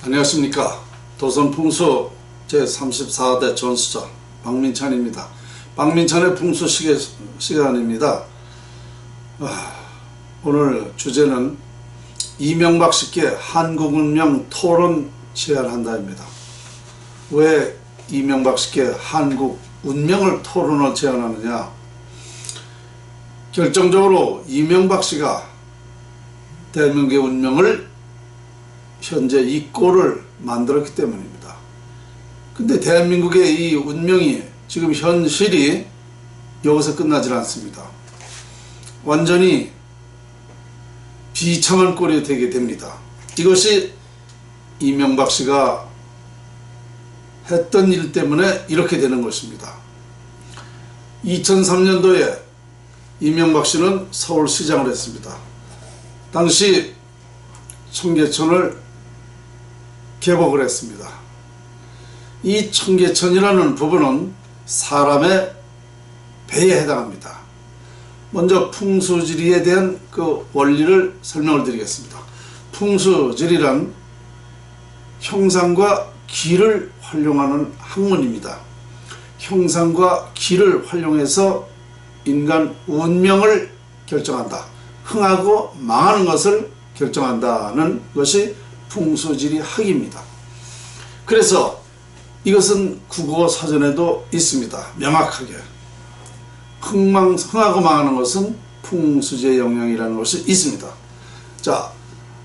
안녕하십니까. 도선풍수 제34대 전수자 박민찬입니다. 박민찬의 풍수 시간입니다. 오늘 주제는 이명박 씨께 한국 운명 토론 제안한다입니다. 왜 이명박 씨께 한국 운명을 토론을 제안하느냐? 결정적으로 이명박 씨가 대한민국의 운명을 현재 이 꼴을 만들었기 때문입니다. 근데 대한민국의 이 운명이 지금 현실이 여기서 끝나질 않습니다. 완전히 비참한 꼴이 되게 됩니다. 이것이 이명박 씨가 했던 일 때문에 이렇게 되는 것입니다. 2003년도에 이명박 씨는 서울시장을 했습니다. 당시 청계천을 개복을 했습니다. 이 청계천이라는 부분은 사람의 배에 해당합니다. 먼저 풍수지리에 대한 그 원리를 설명을 드리겠습니다. 풍수지리란 형상과 기를 활용하는 학문입니다. 형상과 기를 활용해서 인간 운명을 결정한다. 흥하고 망하는 것을 결정한다는 것이 풍수지리 학입니다. 그래서 이것은 국어 사전에도 있습니다. 명확하게 흥하고 망하는 것은 풍수지의 영향이라는 것이 있습니다. 자,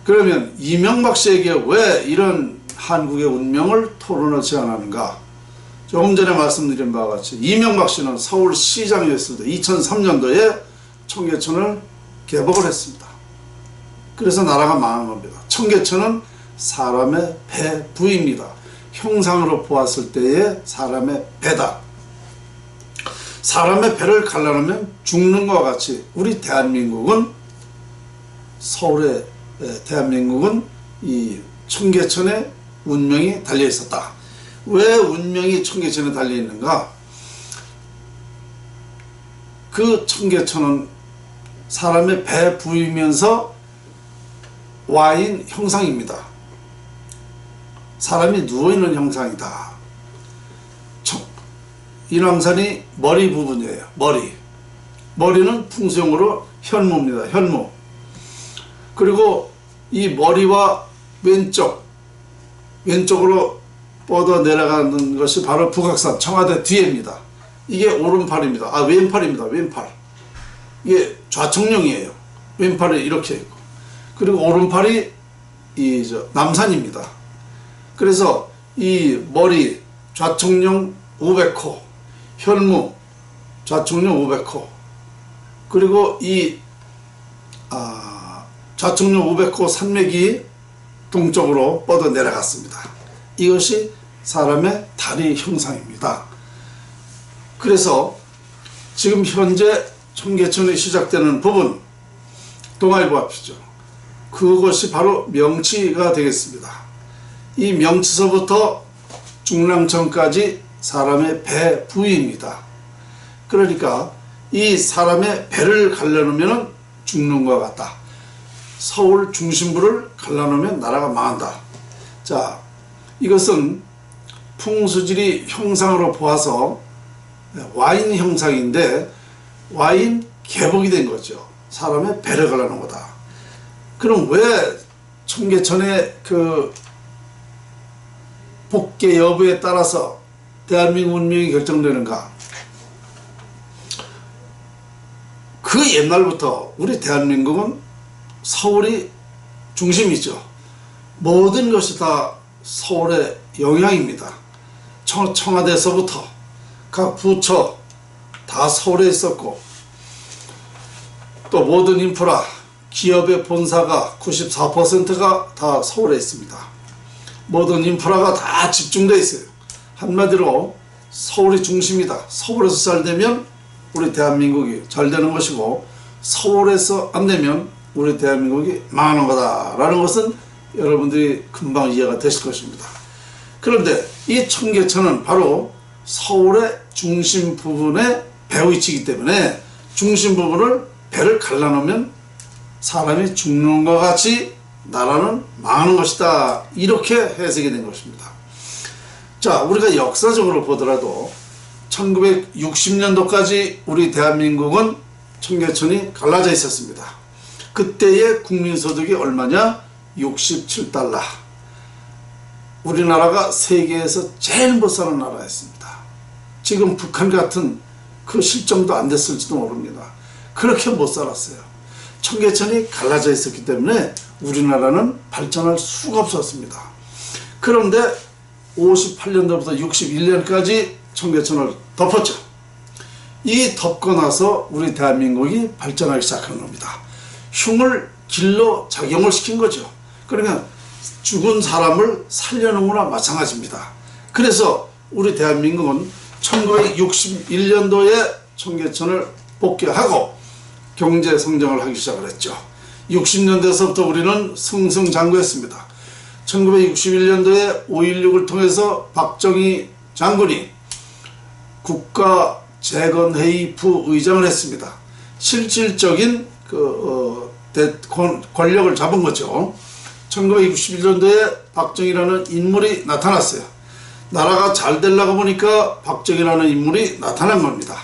그러면 이명박 씨에게 왜 이런 한국의 운명을 토론을 제안하는가? 조금 전에 말씀드린 바와 같이 이명박 씨는 서울시장이었을 때 2003년도에 청계천을 개복을 했습니다. 그래서 나라가 망한 겁니다. 청계천은 사람의 배 부입니다. 형상으로 보았을 때의 사람의 배다. 사람의 배를 갈라놓으면 죽는 것과 같이 우리 대한민국은 서울의 대한민국은 이 청계천에 운명이 달려 있었다. 왜 운명이 청계천에 달려 있는가? 그 청계천은 사람의 배 부이면서 와인 형상입니다. 사람이 누워있는 형상이다. 인왕산이 머리 부분이에요. 머리는 풍수용어로 현무입니다. 현무. 그리고 이 머리와 왼쪽으로 뻗어 내려가는 것이 바로 북악산 청와대 뒤에입니다. 이게 오른팔입니다. 왼팔입니다. 왼팔. 이게 좌청룡이에요. 왼팔이 이렇게 있고, 그리고 오른팔이 남산입니다. 그래서 이 머리 좌청룡 500호, 현무 좌청룡 500호, 그리고 이 좌청룡 500호 산맥이 동쪽으로 뻗어 내려갔습니다. 이것이 사람의 다리 형상입니다. 그래서 지금 현재 청계천이 시작되는 부분 동아리 보십시오. 그것이 바로 명치가 되겠습니다. 이 명치서부터 중랑천까지 사람의 배 부위입니다. 그러니까 이 사람의 배를 갈라놓으면 죽는 것 같다. 서울 중심부를 갈라놓으면 나라가 망한다. 자, 이것은 풍수지리 형상으로 보아서 와인 형상인데 와인 개복이 된 거죠. 사람의 배를 갈라놓은 거다. 그럼 왜 청계천의 그 복개 여부에 따라서 대한민국 운명이 결정되는가? 그 옛날부터 우리 대한민국은 서울이 중심이죠. 모든 것이 다 서울의 영향입니다. 청와대에서부터 각 부처 다 서울에 있었고, 또 모든 인프라 기업의 본사가 94%가 다 서울에 있습니다. 모든 인프라가 다 집중되어 있어요. 한마디로 서울이 중심이다. 서울에서 잘 되면 우리 대한민국이 잘 되는 것이고, 서울에서 안 되면 우리 대한민국이 망하는 거다라는 것은 여러분들이 금방 이해가 되실 것입니다. 그런데 이 청계천은 바로 서울의 중심 부분에 배 위치이기 때문에 중심 부분을 배를 갈라놓으면 사람이 죽는 것 같이 나라는 망하는 것이다. 이렇게 해석이 된 것입니다. 자, 우리가 역사적으로 보더라도 1960년도까지 우리 대한민국은 청계천이 갈라져 있었습니다. 그때의 국민소득이 얼마냐? 67달러. 우리나라가 세계에서 제일 못 사는 나라였습니다. 지금 북한 같은 그 실정도 안 됐을지도 모릅니다. 그렇게 못 살았어요. 청계천이 갈라져 있었기 때문에 우리나라는 발전할 수가 없었습니다. 그런데 58년도부터 61년까지 청계천을 덮었죠. 이 덮고 나서 우리 대한민국이 발전하기 시작한 겁니다. 흉을 길로 작용을 시킨 거죠. 그러면 죽은 사람을 살려놓은 거나 마찬가지입니다. 그래서 우리 대한민국은 1961년도에 청계천을 복귀하고 경제 성장을 하기 시작을 했죠. 60년대에서부터 우리는 승승장구했습니다. 1961년도에 5.16을 통해서 박정희 장군이 국가재건회의 부의장을 했습니다. 실질적인 권력을 잡은 거죠. 1961년도에 박정희라는 인물이 나타났어요. 나라가 잘 되려고 보니까 박정희라는 인물이 나타난 겁니다.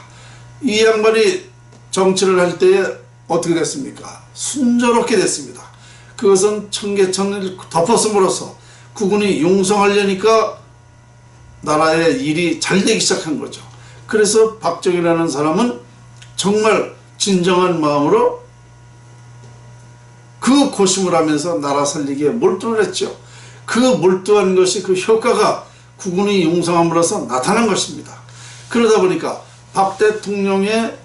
이 양반이 정치를 할 때에 어떻게 됐습니까? 순조롭게 됐습니다. 그것은 청계천을 덮었음으로써 국군이 융성하려니까 나라의 일이 잘 되기 시작한 거죠. 그래서 박정희라는 사람은 정말 진정한 마음으로 그 고심을 하면서 나라 살리기에 몰두를 했죠. 그 몰두한 것이 그 효과가 국군이 융성함으로써 나타난 것입니다. 그러다 보니까 박 대통령의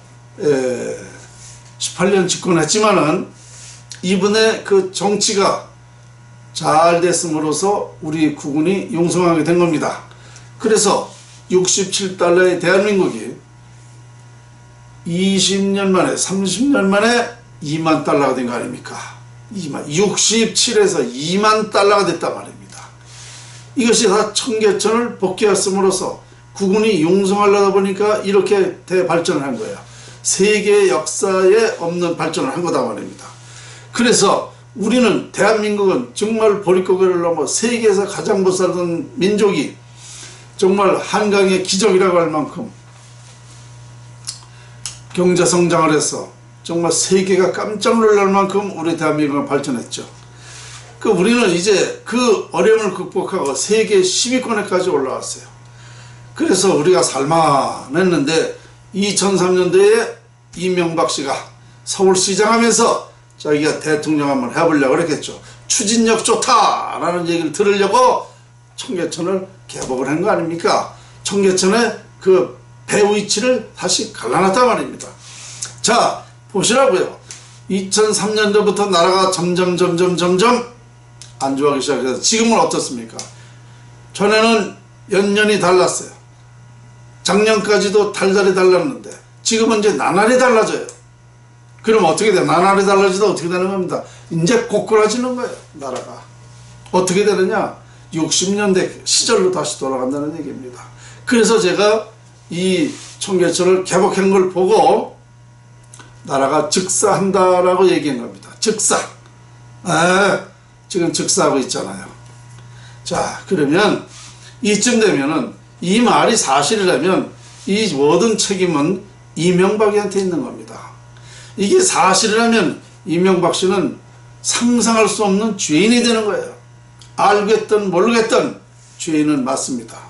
18년 집권했지만은 이분의 그 정치가 잘 됐음으로써 우리 국군이 융성하게 된 겁니다. 그래서 67달러의 대한민국이 20년 만에 30년 만에 2만 달러가 된 거 아닙니까? 67에서 2만 달러가 됐단 말입니다. 이것이 다 청계천을 복귀했음으로써 국군이 융성하려다 보니까 이렇게 대발전을 한 거예요. 세계 역사에 없는 발전을 한 거다 말입니다. 그래서 우리는 대한민국은 정말 보릿고개를 넘어 세계에서 가장 못 살던 민족이 정말 한강의 기적이라고 할 만큼 경제성장을 해서 정말 세계가 깜짝 놀랄 만큼 우리 대한민국은 발전했죠. 우리는 이제 그 어려움을 극복하고 세계 10위권에까지 올라왔어요. 그래서 우리가 살만했는데 2003년도에 이명박 씨가 서울시장 하면서 자기가 대통령 한번 해보려고 그랬겠죠. 추진력 좋다라는 얘기를 들으려고 청계천을 개복을 한 거 아닙니까? 청계천의 그 배 위치를 다시 갈라놨단 말입니다. 자, 보시라고요. 2003년도부터 나라가 점점 안 좋아하기 시작해서 지금은 어떻습니까? 전에는 연년이 달랐어요. 작년까지도 달달이 달랐는데 지금은 이제 나날이 달라져요. 그럼 어떻게 돼? 나날이 달라지다 어떻게 되는 겁니다. 이제 고꾸라지는 거예요. 나라가. 어떻게 되느냐? 60년대 시절로 다시 돌아간다는 얘기입니다. 그래서 제가 이 청계천을 개복한 걸 보고 나라가 즉사한다라고 얘기한 겁니다. 즉사. 지금 즉사하고 있잖아요. 자, 그러면 이쯤 되면은 이 말이 사실이라면 이 모든 책임은 이명박이한테 있는 겁니다. 이게 사실이라면 이명박 씨는 상상할 수 없는 죄인이 되는 거예요. 알겠든 모르겠든 죄인은 맞습니다.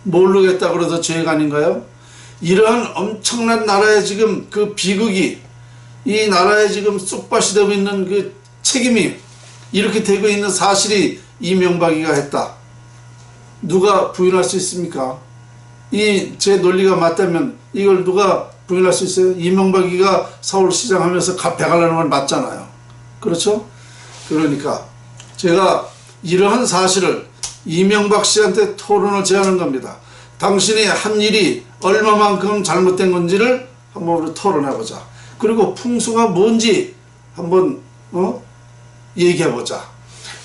모르겠다 그래도 죄가 아닌가요? 이러한 엄청난 나라의 지금 그 비극이 이 나라에 지금 쑥밭이 되고 있는 그 책임이 이렇게 되고 있는 사실이 이명박이가 했다. 누가 부인할 수 있습니까? 이 제 논리가 맞다면 이걸 누가 부인할 수 있어요? 이명박이가 서울시장 하면서 배가려는 건 맞잖아요. 그렇죠? 그러니까 제가 이러한 사실을 이명박 씨한테 토론을 제안한 겁니다. 당신이 한 일이 얼마만큼 잘못된 건지를 한번 우리 토론해보자. 그리고 풍수가 뭔지 한번 얘기해보자.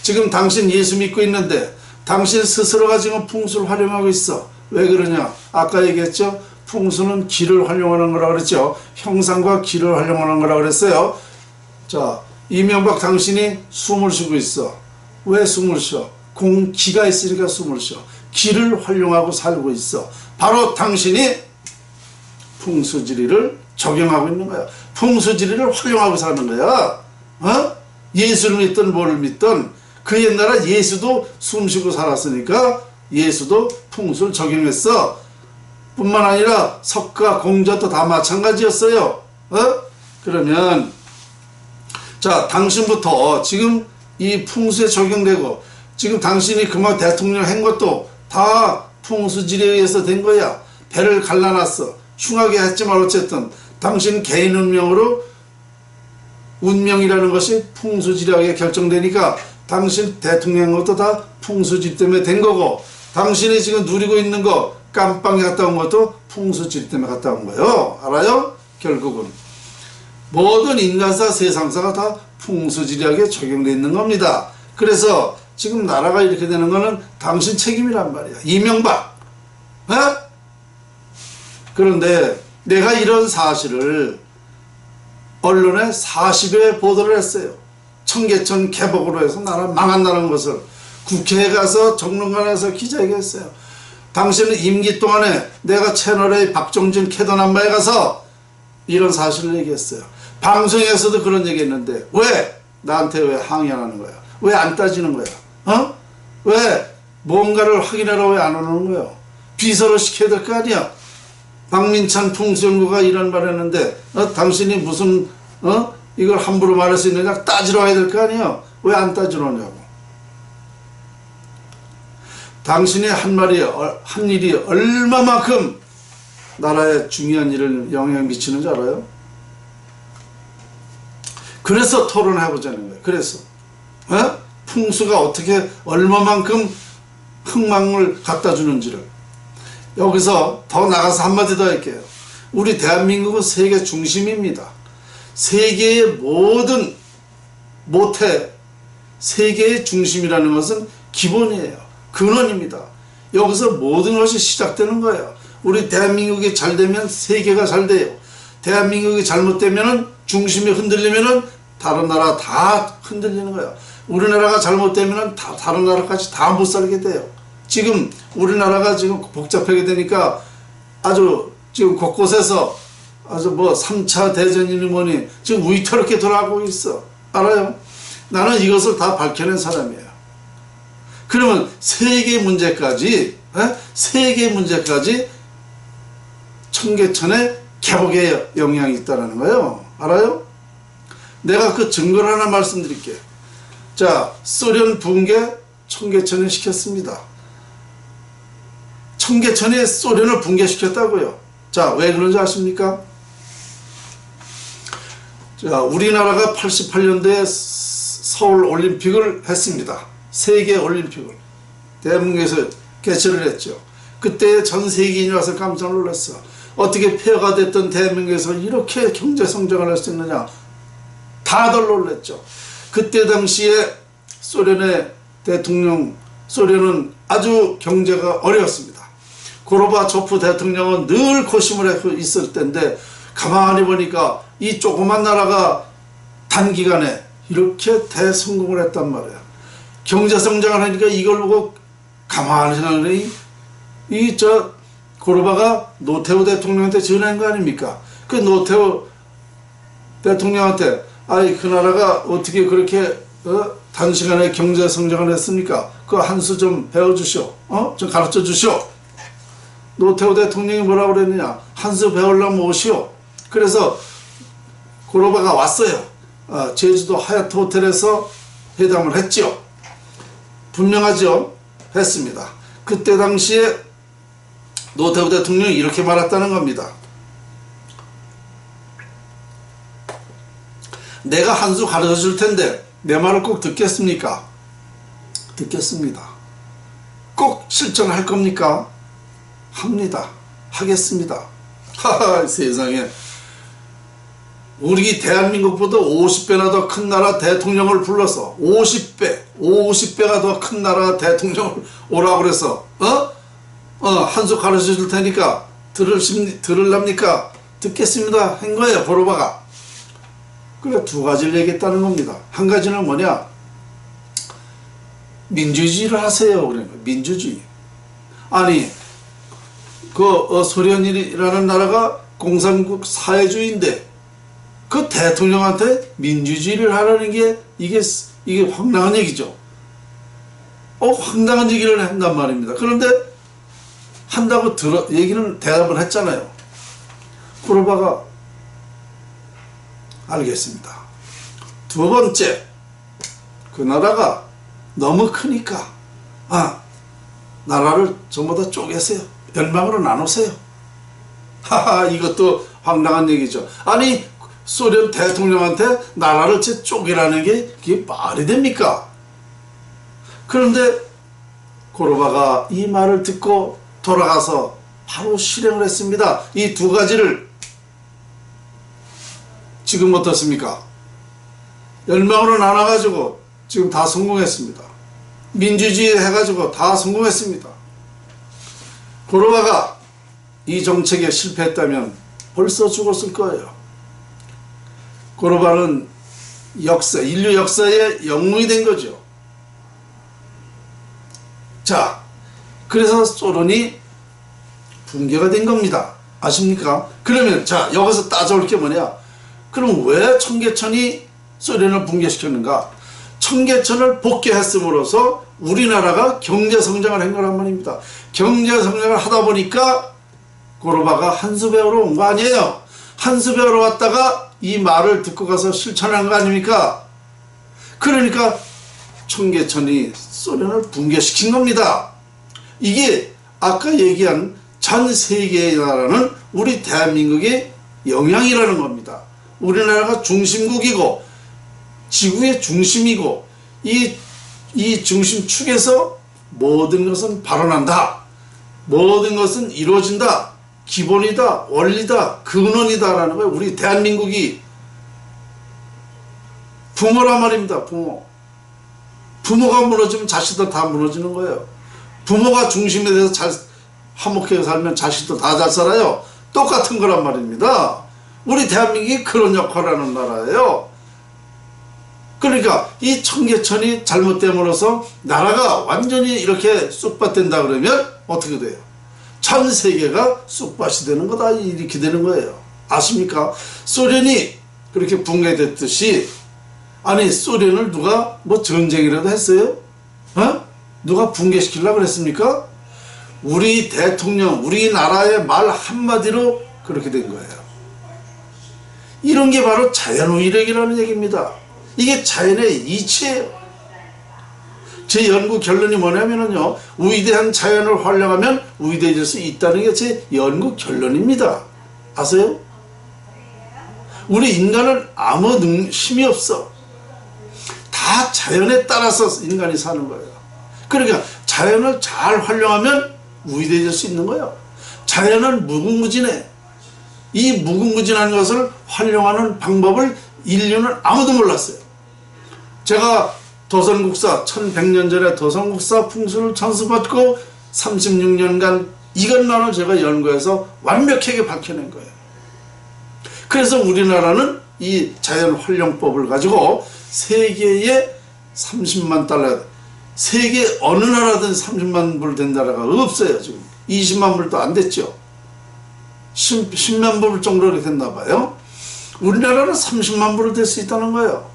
지금 당신 예수 믿고 있는데 당신 스스로가 지금 풍수를 활용하고 있어. 왜 그러냐? 아까 얘기했죠? 풍수는 기를 활용하는 거라 그랬죠? 형상과 기를 활용하는 거라 그랬어요. 자, 이명박 당신이 숨을 쉬고 있어. 왜 숨을 쉬어? 기가 있으니까 숨을 쉬어. 기를 활용하고 살고 있어. 바로 당신이 풍수지리를 적용하고 있는 거야. 풍수지리를 활용하고 사는 거야. 예수를 믿든 뭐를 믿든 그 옛날에 예수도 숨쉬고 살았으니까 예수도 풍수를 적용했어. 뿐만 아니라 석가 공자도 다 마찬가지였어요. 그러면 자, 당신부터 지금 이 풍수에 적용되고 지금 당신이 그만 대통령 한 것도 다 풍수지리에 의해서 된 거야. 배를 갈라놨어. 흉하게 했지만 어쨌든 당신 개인 운명으로 운명이라는 것이 풍수지리하게 결정되니까 당신 대통령 것도 다 풍수지리 때문에 된 거고 당신이 지금 누리고 있는 거 깜빵에 갔다 온 것도 풍수지리 때문에 갔다 온 거예요. 알아요? 결국은 모든 인간사 세상사가 다 풍수지리하게 적용되어 있는 겁니다. 그래서 지금 나라가 이렇게 되는 거는 당신 책임이란 말이야. 이명박. 그런데 내가 이런 사실을 언론에 40회 보도를 했어요. 청계천 개복으로 해서 나라 망한다는 것을 국회에 가서 정론관에서 기자회견했어요. 당신은 임기 동안에 내가 채널A 박종진 캐더남바에 가서 이런 사실을 얘기했어요. 방송에서도 그런 얘기했는데 왜 나한테 왜 항의하는 거야? 왜 안 따지는 거야? 왜 뭔가를 확인하러 왜 안 오는 거예요? 비서로 시켜야 될 거 아니야? 박민찬 풍수연구가 이런 말 했는데 당신이 무슨 이걸 함부로 말할 수 있느냐 따지러 와야 될 거 아니야? 왜 안 따지러 오냐고. 당신이 한 일이 얼마만큼 나라에 중요한 일을 영향 미치는 줄 알아요? 그래서 토론해보자는 거예요. 그래서 풍수가 어떻게 얼마만큼 흥망을 갖다 주는지를. 여기서 더 나가서 한마디 더 할게요. 우리 대한민국은 세계 중심입니다. 세계의 모든 모태, 세계의 중심이라는 것은 기본이에요. 근원입니다. 여기서 모든 것이 시작되는 거예요. 우리 대한민국이 잘 되면 세계가 잘 돼요. 대한민국이 잘못되면 중심이 흔들리면 다른 나라 다 흔들리는 거예요. 우리나라가 잘못되면 다른 나라까지 다 못 살게 돼요. 지금 우리나라가 지금 복잡하게 되니까 아주 지금 곳곳에서 아주 뭐 3차 대전이니 뭐니 지금 위태롭게 돌아가고 있어. 알아요? 나는 이것을 다 밝혀낸 사람이에요. 그러면 세계 문제까지 청계천의 개복에 영향이 있다는 거예요. 알아요? 내가 그 증거를 하나 말씀드릴게요. 자, 소련 붕괴 청계천을 시켰습니다. 청계천이 소련을 붕괴시켰다고요. 자, 왜 그런지 아십니까? 자, 우리나라가 88년도에 서울 올림픽을 했습니다. 세계 올림픽을 대한민국에서 개최를 했죠. 그때 전 세계인이 와서 깜짝 놀랐어. 어떻게 폐허가 됐던 대한민국에서 이렇게 경제 성장을 할 수 있느냐. 다들 놀랐죠. 그때 당시에 소련의 대통령, 소련은 아주 경제가 어려웠습니다. 고르바초프 대통령은 늘 고심을 하고 있을 때인데 가만히 보니까 이 조그만 나라가 단기간에 이렇게 대성공을 했단 말이야. 경제 성장을 하니까 이걸 보고 가만히 생각하니 고르바가 노태우 대통령한테 전화한 거 아닙니까? 그 노태우 대통령한테 아이 그 나라가 어떻게 그렇게 단시간에 경제 성장을 했습니까? 그 한 수 좀 배워주시오. 좀 가르쳐 주시오. 노태우 대통령이 뭐라고 그랬느냐? 한 수 배우려면 오시오. 그래서 고르바가 왔어요. 제주도 하얏트 호텔에서 회담을 했죠. 분명하죠? 했습니다. 그때 당시에 노태우 대통령이 이렇게 말했다는 겁니다. 내가 한 수 가르쳐 줄 텐데 내 말을 꼭 듣겠습니까? 듣겠습니다. 꼭 실천할 겁니까? 합니다. 하겠습니다. 하하, 세상에. 우리 대한민국보다 50배나 더 큰 나라 대통령을 불러서 50배가 더 큰 나라 대통령을 오라고 그래서 한 수 가르쳐 줄 테니까 들으랍니까? 듣겠습니다 한 거예요. 고르바가. 그래 두 가지를 얘기했다는 겁니다. 한 가지는 뭐냐? 민주주의를 하세요. 그러니까 민주주의. 아니 소련이라는 나라가 공산국 사회주의인데 그 대통령한테 민주주의를 하라는 게 이게 황당한 얘기죠. 황당한 얘기를 한단 말입니다. 그런데 한다고 대답을 했잖아요. 쿠르바가 알겠습니다. 두 번째, 그 나라가 너무 크니까 나라를 전부 다 쪼개세요. 열방으로 나누세요. 하하, 이것도 황당한 얘기죠. 아니 소련 대통령한테 나라를 쪼개라는 게 그게 말이 됩니까? 그런데 고르바가 이 말을 듣고 돌아가서 바로 실행을 했습니다. 이 두 가지를. 지금 어떻습니까? 열방으로 나눠가지고 지금 다 성공했습니다. 민주주의 해가지고 다 성공했습니다. 고르바가 이 정책에 실패했다면 벌써 죽었을 거예요. 고르바는 인류 역사의 영웅이 된 거죠. 자, 그래서 소련이 붕괴가 된 겁니다. 아십니까? 그러면 자, 여기서 따져올 게 뭐냐? 그럼 왜 청계천이 소련을 붕괴시켰는가? 청계천을 복귀했음으로써 우리나라가 경제성장을 한 거란 말입니다. 경제성장을 하다 보니까 고르바가 한 수 배우러 온 거 아니에요. 한 수 배우러 왔다가 이 말을 듣고 가서 실천한 거 아닙니까? 그러니까 청계천이 소련을 붕괴시킨 겁니다. 이게 아까 얘기한 전 세계의 나라는 우리 대한민국의 영향이라는 겁니다. 우리나라가 중심국이고 지구의 중심이고 이 중심축에서 모든 것은 발원한다. 모든 것은 이루어진다. 기본이다. 원리다. 근원이다 라는 거예요. 우리 대한민국이 부모란 말입니다. 부모가 무너지면 자식도 다 무너지는 거예요. 부모가 중심에 대해서 잘 화목하게 살면 자식도 다 잘 살아요. 똑같은 거란 말입니다. 우리 대한민국이 그런 역할을 하는 나라예요. 그러니까 이 청계천이 잘못됨으로써 나라가 완전히 이렇게 쑥밭된다 그러면 어떻게 돼요? 전 세계가 쑥밭이 되는 거다. 이렇게 되는 거예요. 아십니까? 소련이 그렇게 붕괴됐듯이 아니 소련을 누가 뭐 전쟁이라도 했어요? 누가 붕괴시키려고 그랬습니까? 우리 대통령, 우리나라의 말 한마디로 그렇게 된 거예요. 이런 게 바로 자연우일력이라는 얘기입니다. 이게 자연의 이치예요. 제 연구 결론이 뭐냐면요, 위대한 자연을 활용하면 위대해질 수 있다는 게 제 연구 결론입니다. 아세요? 우리 인간은 아무 힘이 없어. 다 자연에 따라서 인간이 사는 거예요. 그러니까 자연을 잘 활용하면 위대해질 수 있는 거예요. 자연은 무궁무진해. 이 무궁무진한 것을 활용하는 방법을 인류는 아무도 몰랐어요. 제가 도선국사 1100년 전에 도선국사 풍수를 천수받고 36년간 이것만을 제가 연구해서 완벽하게 밝혀낸 거예요. 그래서 우리나라는 이 자연활용법을 가지고 세계에 30만 달러, 세계 어느 나라든 30만 불 된 나라가 없어요. 지금 20만 불도 안 됐죠. 10만 불 정도로 됐나 봐요. 우리나라는 30만 불을 될 수 있다는 거예요.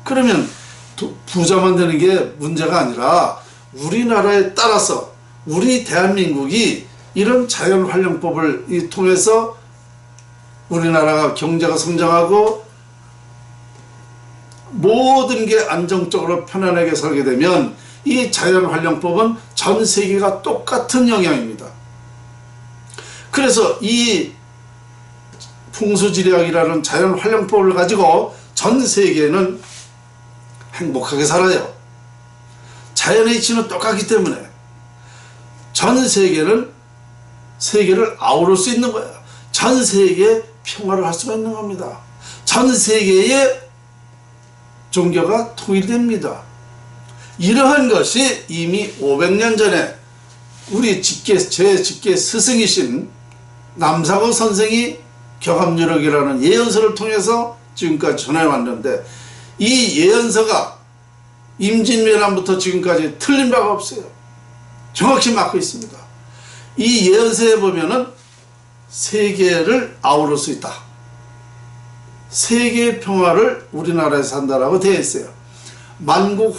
그러면 부자만 되는 게 문제가 아니라 우리나라에 따라서 우리 대한민국이 이런 자연활용법을 통해서 우리나라가 경제가 성장하고 모든 게 안정적으로 편안하게 살게 되면 이 자연활용법은 전 세계가 똑같은 영향입니다. 그래서 이 풍수지리학이라는 자연활용법을 가지고 전 세계는 행복하게 살아요. 자연의 이치는 똑같기 때문에 전 세계는 세계를 아우를 수 있는 거예요. 전 세계에 평화를 할 수가 있는 겁니다. 전 세계의 종교가 통일됩니다. 이러한 것이 이미 500년 전에 우리 제 직계 스승이신 남사고 선생이 경합유력이라는 예언서를 통해서 지금까지 전해왔는데 이 예언서가 임진왜란부터 지금까지 틀린 바가 없어요. 정확히 맞고 있습니다. 이 예언서에 보면은 세계를 아우를 수 있다. 세계의 평화를 우리나라에서 산다라고 되어 있어요. 만국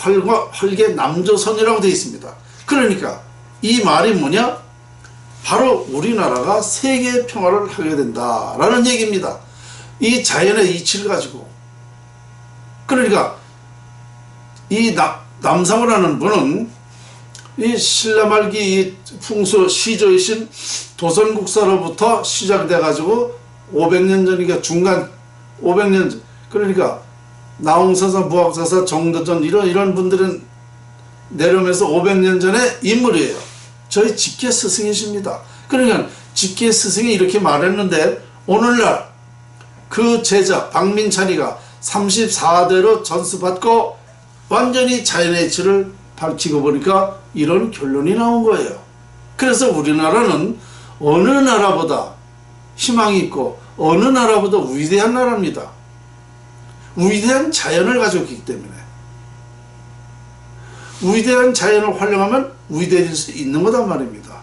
활계 남조선이라고 되어 있습니다. 그러니까 이 말이 뭐냐? 바로 우리나라가 세계의 평화를 하게 된다라는 얘기입니다. 이 자연의 이치를 가지고. 그러니까 이 남상우라는 분은 이 신라 말기 이 풍수 시조이신 도선국사로부터 시작돼 가지고 500년 전이니까 중간 500년 전, 그러니까 나홍사사, 무학사사, 정도전 이런 분들은 내려오면서 500년 전의 인물이에요. 저희 직계 스승이십니다. 그러니까 직계 스승이 이렇게 말했는데 오늘날 그 제자 박민찬이가 34대로 전수받고 완전히 자연의 이치를 밝히고 보니까 이런 결론이 나온 거예요. 그래서 우리나라는 어느 나라보다 희망이 있고 어느 나라보다 위대한 나라입니다. 위대한 자연을 가지고 있기 때문에. 위대한 자연을 활용하면 위대해질 수 있는 거단 말입니다.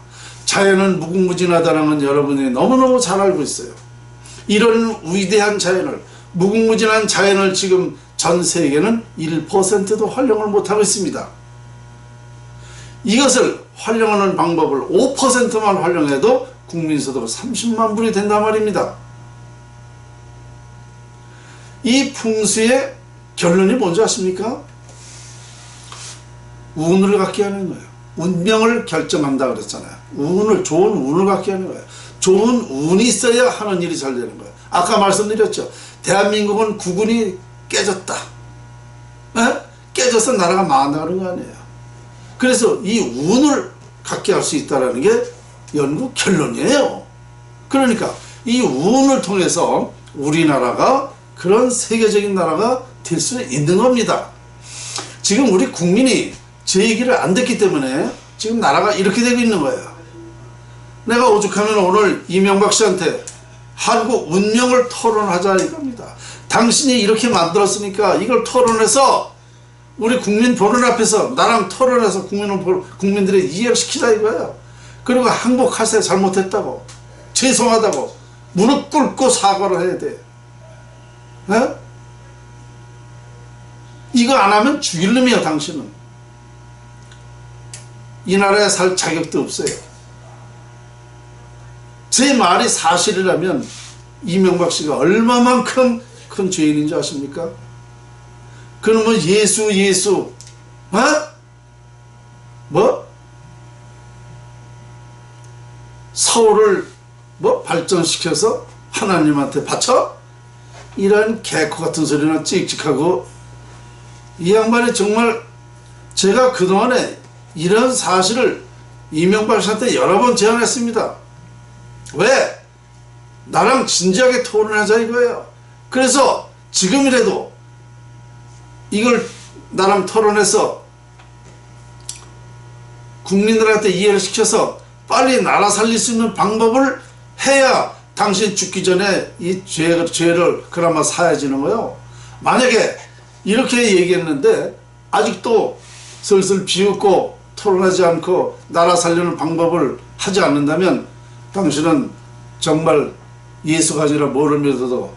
자연은 무궁무진하다는 건 여러분이 너무너무 잘 알고 있어요. 이런 위대한 자연을, 무궁무진한 자연을 지금 전 세계는 1%도 활용을 못하고 있습니다. 이것을 활용하는 방법을 5%만 활용해도 국민소득 30만 불이 된단 말입니다. 이 풍수의 결론이 뭔지 아십니까? 운을 갖게 하는 거예요. 운명을 결정한다 그랬잖아요. 좋은 운을 갖게 하는 거예요. 좋은 운이 있어야 하는 일이 잘 되는 거예요. 아까 말씀드렸죠. 대한민국은 국운이 깨졌다. 에? 깨져서 나라가 망한다는 거 아니에요. 그래서 이 운을 갖게 할 수 있다는 게 연구 결론이에요. 그러니까 이 운을 통해서 우리나라가 그런 세계적인 나라가 될 수 있는 겁니다. 지금 우리 국민이 제 얘기를 안 듣기 때문에 지금 나라가 이렇게 되고 있는 거예요. 내가 오죽하면 오늘 이명박 씨한테 한국 운명을 토론하자 이겁니다. 당신이 이렇게 만들었으니까 이걸 토론해서 우리 국민 보는 앞에서 나랑 토론해서 국민들의 이해를 시키자 이거예요. 그리고 항복하세요. 잘못했다고. 죄송하다고. 무릎 꿇고 사과를 해야 돼. 에? 이거 안 하면 죽일 놈이야 당신은. 이 나라에 살 자격도 없어요. 제 말이 사실이라면 이명박 씨가 얼마만큼 큰 죄인인 줄 아십니까? 그러면 예수 뭐? 서울을 발전시켜서 하나님한테 바쳐? 이런 개코 같은 소리나 찍찍하고 이 양반이 정말 제가 그동안에 이런 사실을 이명박 씨한테 여러 번 제안했습니다. 왜? 나랑 진지하게 토론하자 이거예요. 그래서 지금이라도 이걸 나랑 토론해서 국민들한테 이해를 시켜서 빨리 나라 살릴 수 있는 방법을 해야 당신 죽기 전에 이 죄를 그나마 사야지는 거예요. 만약에 이렇게 얘기했는데 아직도 슬슬 비웃고 토론하지 않고 나라 살리는 방법을 하지 않는다면 당신은 정말 예수가 아니라 뭐를 믿어도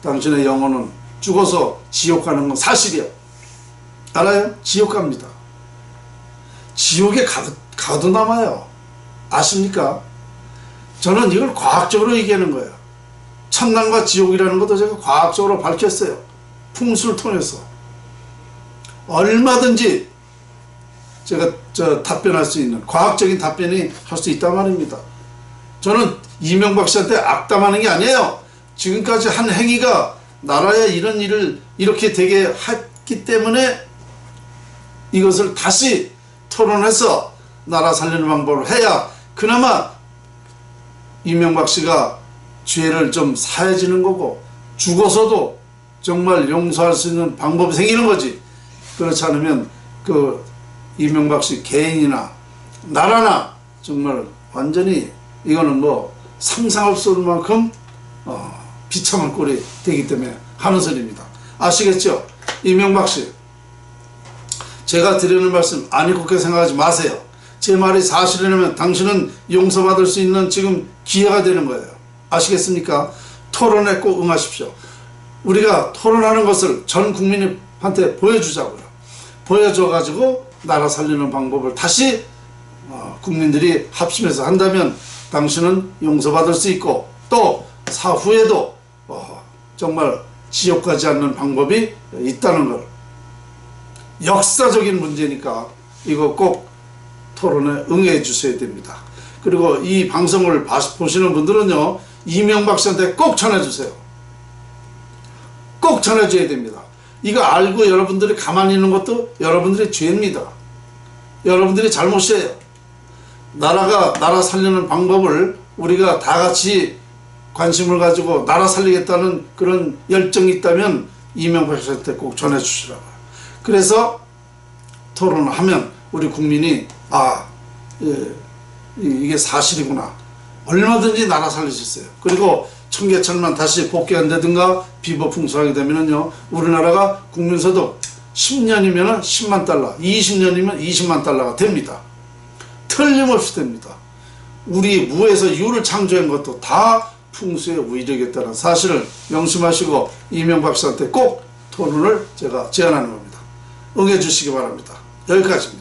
당신의 영혼은 죽어서 지옥 가는 건 사실이야. 알아요? 지옥 갑니다. 지옥에 가도 남아요. 아십니까? 저는 이걸 과학적으로 얘기하는 거예요. 천당과 지옥이라는 것도 제가 과학적으로 밝혔어요. 풍수를 통해서. 얼마든지 제가 답변할 수 있는 과학적인 답변이 할 수 있단 말입니다. 저는 이명박 씨한테 악담하는 게 아니에요. 지금까지 한 행위가 나라에 이런 일을 이렇게 되게 했기 때문에 이것을 다시 토론해서 나라 살리는 방법을 해야 그나마 이명박 씨가 죄를 좀 사해지는 거고 죽어서도 정말 용서할 수 있는 방법이 생기는 거지. 그렇지 않으면 그 이명박 씨 개인이나 나라나 정말 완전히 이거는 뭐 상상할 수 없을 만큼 비참한 꼴이 되기 때문에 하는 소리입니다. 아시겠죠? 이명박 씨, 제가 드리는 말씀 아니 곱게 생각하지 마세요. 제 말이 사실이라면 당신은 용서받을 수 있는 지금 기회가 되는 거예요. 아시겠습니까? 토론에 꼭 응하십시오. 우리가 토론하는 것을 전 국민한테 보여주자고요. 보여줘 가지고 나라 살리는 방법을 다시 국민들이 합심해서 한다면 당신은 용서받을 수 있고 또 사후에도 정말 지옥 가지 않는 방법이 있다는 걸, 역사적인 문제니까 이거 꼭 토론에 응해 주셔야 됩니다. 그리고 이 방송을 보시는 분들은요, 이명박 씨한테 꼭 전해주세요. 꼭 전해줘야 됩니다. 이거 알고 여러분들이 가만히 있는 것도 여러분들의 죄입니다. 여러분들이 잘못이에요. 나라 살리는 방법을 우리가 다 같이 관심을 가지고 나라 살리겠다는 그런 열정이 있다면 이명박 씨한테 꼭 전해주시라고요. 그래서 토론을 하면 우리 국민이 이게 사실이구나, 얼마든지 나라 살리셨어요. 그리고 청계천만 다시 복귀한다든가 비버풍수하게 되면은요, 우리나라가 국민소득 10년이면 10만 달러, 20년이면 20만 달러가 됩니다. 틀림없이 됩니다. 우리 무에서 유를 창조한 것도 다 풍수의 우일이겠다는 사실을 명심하시고 이명박 씨한테 꼭 토론을 제가 제안하는 겁니다. 응해 주시기 바랍니다. 여기까지입니다.